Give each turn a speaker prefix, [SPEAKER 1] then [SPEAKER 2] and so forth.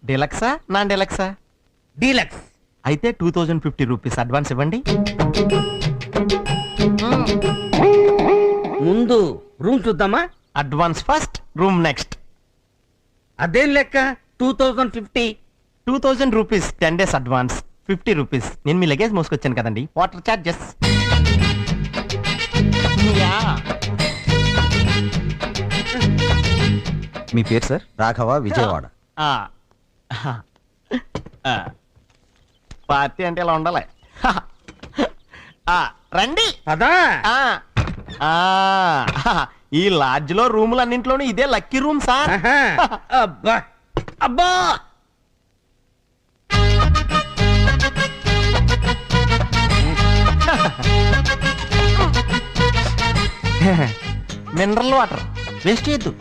[SPEAKER 1] డీలక్సా non డీలక్సా?
[SPEAKER 2] Deluxe.
[SPEAKER 1] అయితే 2050 rupees advance ఇవ్వండి.
[SPEAKER 2] ముందు రూమ్ చూద్దామా?
[SPEAKER 1] Advance first, room next.
[SPEAKER 2] అదేం లెక్క 2050?
[SPEAKER 1] 2000 రూపీస్ 10 days అడ్వాన్స్, 50 రూపీస్. నేను మీ లగేజ్ మోసుకొచ్చాను కదండి, వాటర్ చార్జెస్.
[SPEAKER 3] మీ పేరు సార్? రాఘవ, విజయవాడ.
[SPEAKER 1] పార్టీ అంటే ఇలా ఉండాలి. రండి.
[SPEAKER 2] అదా
[SPEAKER 1] ఆ, ఈ లాడ్జ్ లో రూములన్నింటిలోనూ ఇదే లక్కీ రూమ్ సార్.
[SPEAKER 2] అబ్బా అబ్బా.
[SPEAKER 1] మినరల్ వాటర్ వేస్ట్ చేయొద్దు.